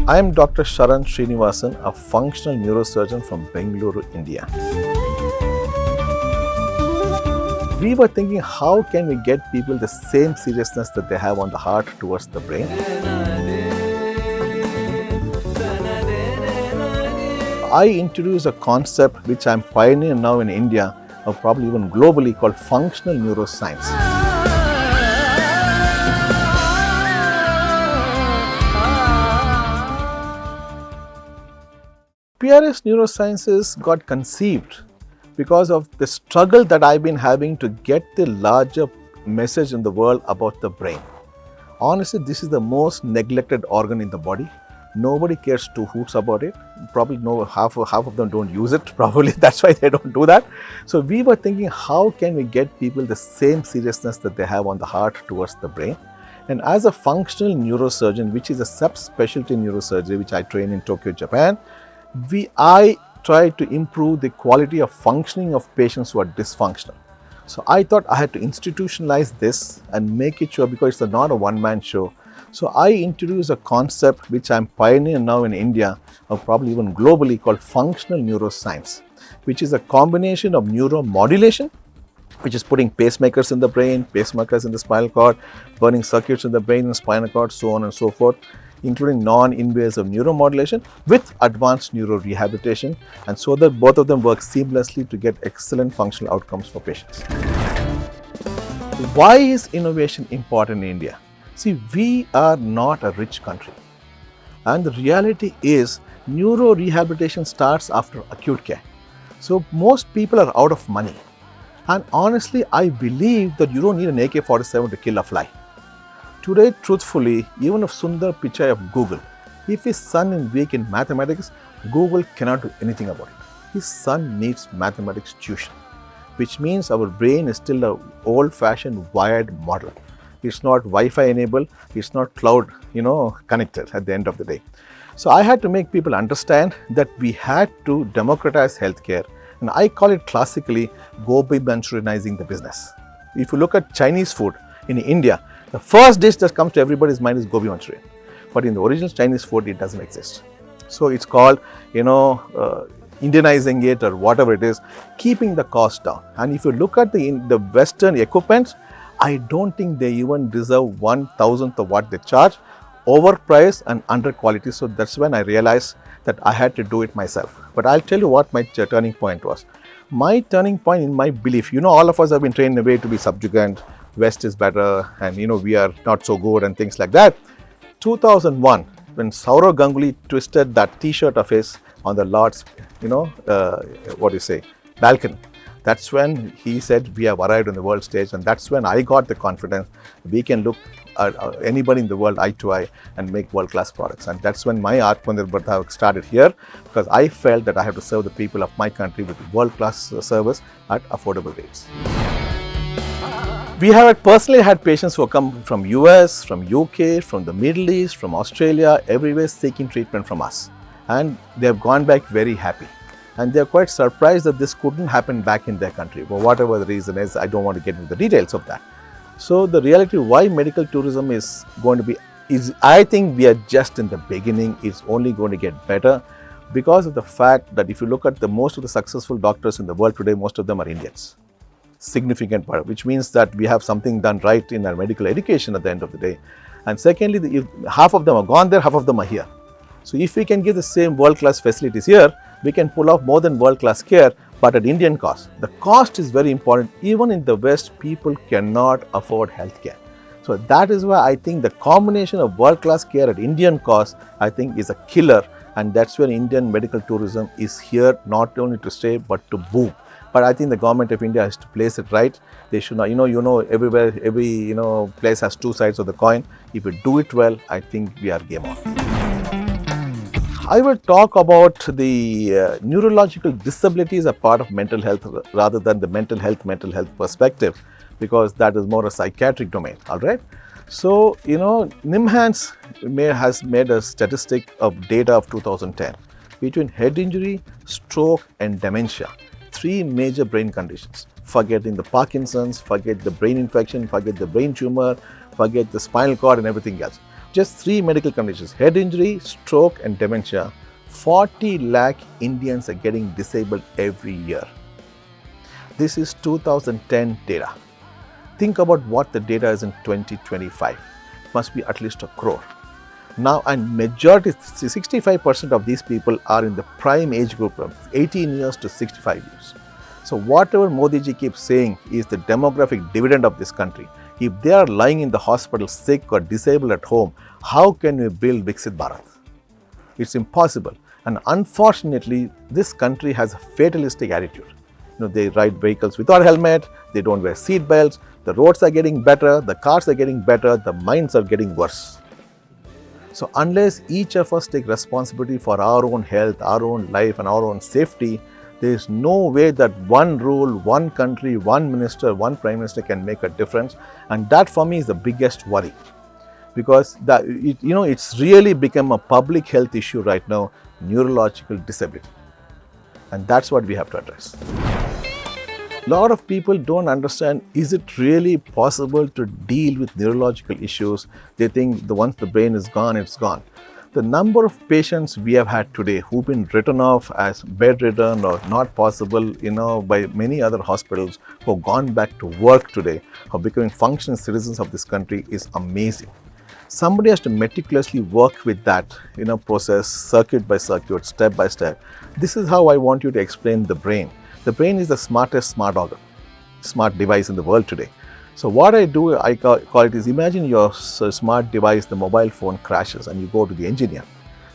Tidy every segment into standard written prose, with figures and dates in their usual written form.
I am Dr. Sharan Srinivasan, a functional neurosurgeon from Bengaluru, India. We were thinking, how can we get people the same seriousness that they have on the heart towards the brain? I introduced a concept which I'm pioneering now in India, or probably even globally, called Functional Neuroscience. PRS Neurosciences got conceived because of the struggle that I've been having to get the larger message in the world about the brain. Honestly, this is the most neglected organ in the body. Nobody cares two hoots about it. Probably half of them don't use it. Probably that's why they don't do that. So we were thinking, how can we get people the same seriousness that they have on the heart towards the brain? And as a functional neurosurgeon, which is a subspecialty neurosurgery, which I train in Tokyo, Japan, I try to improve the quality of functioning of patients who are dysfunctional. So I thought I had to institutionalize this and make it sure, because it's not a one-man show. So I introduced a concept which I'm pioneering now in India, or probably even globally, called Functional Neuroscience, which is a combination of neuromodulation, which is putting pacemakers in the brain, pacemakers in the spinal cord, burning circuits in the brain and spinal cord, so on and so forth, including non-invasive neuromodulation with advanced neurorehabilitation, and so that both of them work seamlessly to get excellent functional outcomes for patients. Why is innovation important in India? See, we are not a rich country, and the reality is neurorehabilitation starts after acute care. So most people are out of money, and honestly, I believe that you don't need an AK-47 to kill a fly. Today, truthfully, even if Sundar Pichai of Google, if his son is weak in mathematics, Google cannot do anything about it. His son needs mathematics tuition, which means our brain is still an old-fashioned wired model. It's not Wi-Fi enabled, it's not cloud, connected at the end of the day. So I had to make people understand that we had to democratize healthcare, and I call it classically Gobi Manchurianizing the business. If you look at Chinese food in India, the first dish that comes to everybody's mind is Gobi Manchurian. But in the original Chinese food, it doesn't exist. So it's called, Indianizing it or whatever it is, keeping the cost down. And if you look at the Western equipments, I don't think they even deserve 1,000th of what they charge, overpriced and under quality. So that's when I realized that I had to do it myself. But I'll tell you what my turning point was. My turning point in my belief, all of us have been trained in a way to be subjugant, West is better, and we are not so good and things like that. 2001, when Saurav Ganguly twisted that t-shirt of his on the Lord's, balcony, that's when he said we have arrived on the world stage, and that's when I got the confidence we can look at anybody in the world eye to eye and make world-class products. And that's when my Atmanirbharta started here, because I felt that I have to serve the people of my country with world-class service at affordable rates. We have personally had patients who have come from US, from UK, from the Middle East, from Australia, everywhere seeking treatment from us. And they have gone back very happy. And they are quite surprised that this couldn't happen back in their country. For whatever the reason is, I don't want to get into the details of that. So the reality why medical tourism is going to be, I think we are just in the beginning. It's only going to get better because of the fact that if you look at most of the successful doctors in the world today, most of them are Indians. Significant part, which means that we have something done right in our medical education at the end of the day. And secondly, half of them are gone there, half of them are here. So if we can give the same world-class facilities here, we can pull off more than world-class care, but at Indian cost. The cost is very important. Even in the West, people cannot afford healthcare. So that is why I think the combination of world-class care at Indian cost, I think, is a killer. And that's where Indian medical tourism is here, not only to stay, but to boom. But I think the government of India has to place it right. They should not, everywhere, every place has two sides of the coin. If we do it well, I think we are game on. I will talk about the neurological disabilities as part of mental health rather than the mental health perspective, because that is more a psychiatric domain, all right? So, NIMHANS has made a statistic of data of 2010 between head injury, stroke and dementia. 3 major brain conditions. Forgetting the Parkinson's, forget the brain infection, forget the brain tumor, forget the spinal cord and everything else. just 3 medical conditions, head injury, stroke and dementia, 40 lakh Indians are getting disabled every year. This is 2010 data. Think about what the data is in 2025. It must be at least 1 crore. Now, and majority, 65% of these people are in the prime age group of 18 years to 65 years. So whatever Modi ji keeps saying is the demographic dividend of this country. If they are lying in the hospital sick or disabled at home, how can we build Viksit Bharat? It's impossible. And unfortunately, this country has a fatalistic attitude. They ride vehicles without helmet, they don't wear seat belts, the roads are getting better, the cars are getting better, the minds are getting worse. So unless each of us take responsibility for our own health, our own life and our own safety, there is no way that one rule, one country, one minister, one prime minister can make a difference. And that for me is the biggest worry. Because it's really become a public health issue right now, neurological disability. And that's what we have to address. A lot of people don't understand, is it really possible to deal with neurological issues? They think once the brain is gone, it's gone. The number of patients we have had today who've been written off as bedridden or not possible, by many other hospitals, who have gone back to work today, who are becoming functioning citizens of this country is amazing. Somebody has to meticulously work with that, process, circuit by circuit, step by step. This is how I want you to explain the brain. The brain is the smartest smart device in the world today. So what I do, I call it is, imagine your smart device, the mobile phone crashes and you go to the engineer.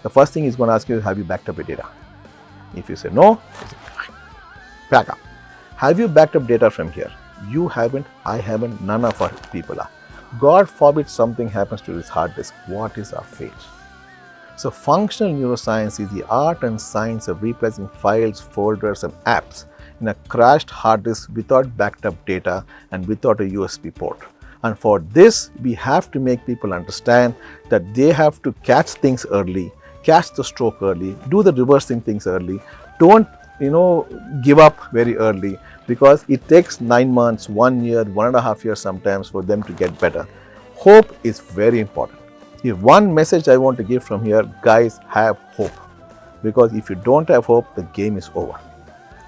The first thing he's going to ask you, have you backed up your data? If you say no, back up. Have you backed up data from here? You haven't, I haven't, none of our people are. God forbid something happens to this hard disk. What is our fate? So functional neuroscience is the art and science of replacing files, folders and apps in a crashed hard disk without backed up data and without a USB port. And for this, we have to make people understand that they have to catch things early, catch the stroke early, do the reversing things early. Don't, give up very early, because it takes 9 months, 1 year, 1.5 years sometimes for them to get better. Hope is very important. If one message I want to give from here, guys, have hope. Because if you don't have hope, the game is over.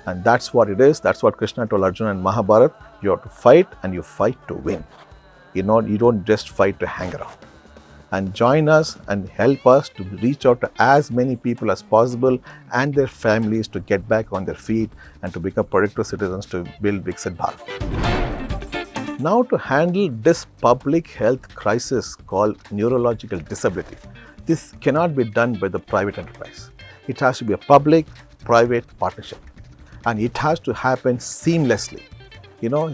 And that's what it is. That's what Krishna told Arjuna in Mahabharata. You have to fight, and you fight to win. You don't just fight to hang around. And join us and help us to reach out to as many people as possible and their families to get back on their feet and to become productive citizens to build Viksit Bharat. Now, to handle this public health crisis called neurological disability, this cannot be done by the private enterprise. It has to be a public-private partnership, and it has to happen seamlessly.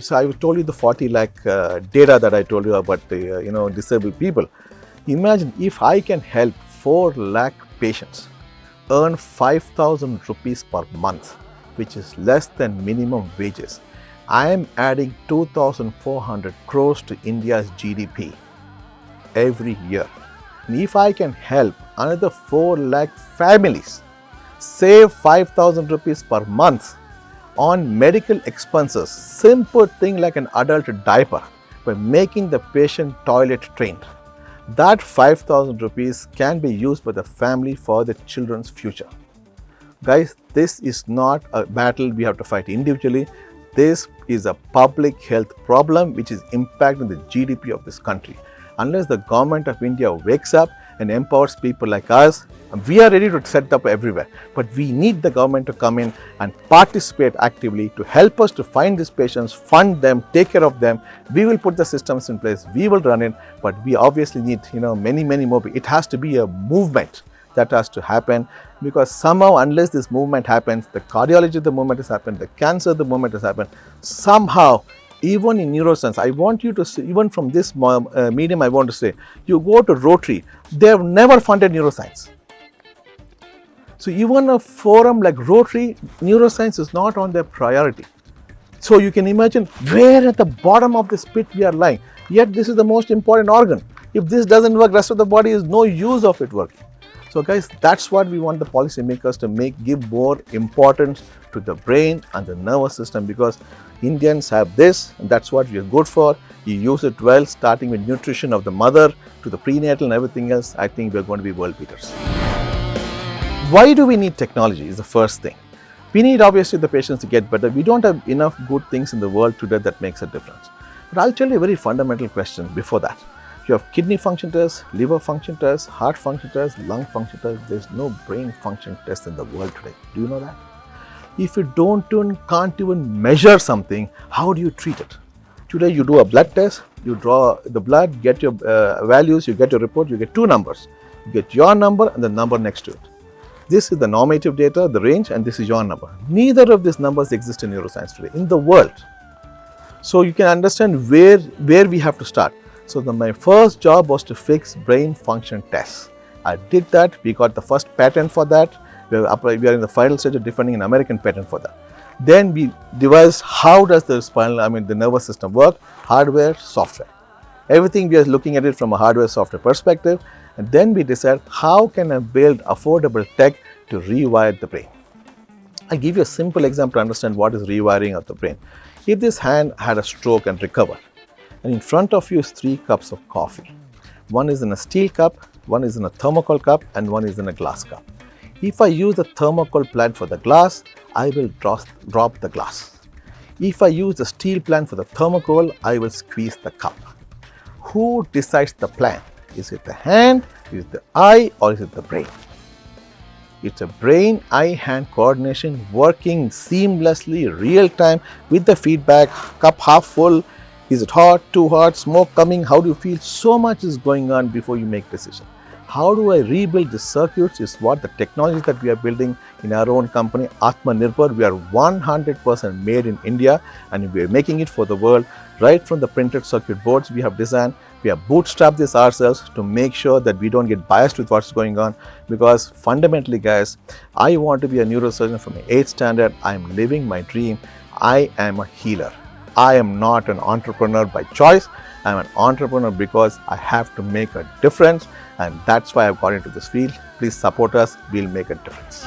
So I told you the 40 lakh data that I told you about the disabled people. Imagine if I can help 4 lakh patients earn 5,000 rupees per month, which is less than minimum wages. I am adding 2,400 crores to India's GDP every year. And if I can help another 4 lakh families save 5,000 rupees per month on medical expenses, simple thing like an adult diaper, by making the patient toilet trained, that 5,000 rupees can be used by the family for the children's future. Guys, this is not a battle we have to fight individually. This is a public health problem which is impacting the GDP of this country. Unless the government of India wakes up and empowers people like us, we are ready to set up everywhere. But we need the government to come in and participate actively to help us to find these patients, fund them, take care of them. We will put the systems in place, we will run it, but we obviously need many more. It has to be a movement that has to happen, because somehow, unless this movement happens, the cardiology, the movement has happened, the cancer, the movement has happened, somehow, even in neuroscience, I want you to see, even from this medium, I want to say, you go to Rotary, they have never funded neuroscience. So even a forum like Rotary, neuroscience is not on their priority. So you can imagine where at the bottom of this pit we are lying. Yet this is the most important organ. If this doesn't work, rest of the body is no use of it working. So guys, that's what we want the policymakers to give more importance to the brain and the nervous system, because Indians have this, and that's what we are good for. You use it well, starting with nutrition of the mother to the prenatal and everything else. I think we are going to be world beaters. Why do we need technology is the first thing. We need obviously the patients to get better. We don't have enough good things in the world today that makes a difference. But I'll tell you a very fundamental question before that. You have kidney function tests, liver function tests, heart function tests, lung function tests. There's no brain function test in the world today. Do you know that? If you can't even measure something, how do you treat it? Today you do a blood test, you draw the blood, get your values, you get your report, you get two numbers. You get your number and the number next to it. This is the normative data, the range, and this is your number. Neither of these numbers exist in neuroscience today, in the world. So you can understand where we have to start. So my first job was to fix brain function tests. I did that. We got the first patent for that. We are in the final stage of defending an American patent for that. Then we devised how does the nervous system work, hardware, software. Everything we are looking at it from a hardware software perspective. And then we decide how can I build affordable tech to rewire the brain. I'll give you a simple example to understand what is rewiring of the brain. If this hand had a stroke and recovered, and in front of you is 3 cups of coffee. One is in a steel cup, one is in a thermocol cup, and one is in a glass cup. If I use the thermocol plant for the glass, I will drop the glass. If I use the steel plant for the thermocol, I will squeeze the cup. Who decides the plan? Is it the hand, is it the eye, or is it the brain? It's a brain-eye-hand coordination working seamlessly, real time with the feedback, cup half full, is it hot, too hot, smoke coming, how do you feel? So much is going on before you make decision. How do I rebuild the circuits is what the technology that we are building in our own company, Atmanirbhar. We are 100% made in India and we are making it for the world. Right from the printed circuit boards we have designed, we have bootstrapped this ourselves to make sure that we don't get biased with what's going on, because fundamentally guys, I want to be a neurosurgeon from 8th standard. I am living my dream. I am a healer. I am not an entrepreneur by choice. I am an entrepreneur because I have to make a difference, and that's why I've got into this field. Please support us. We'll make a difference.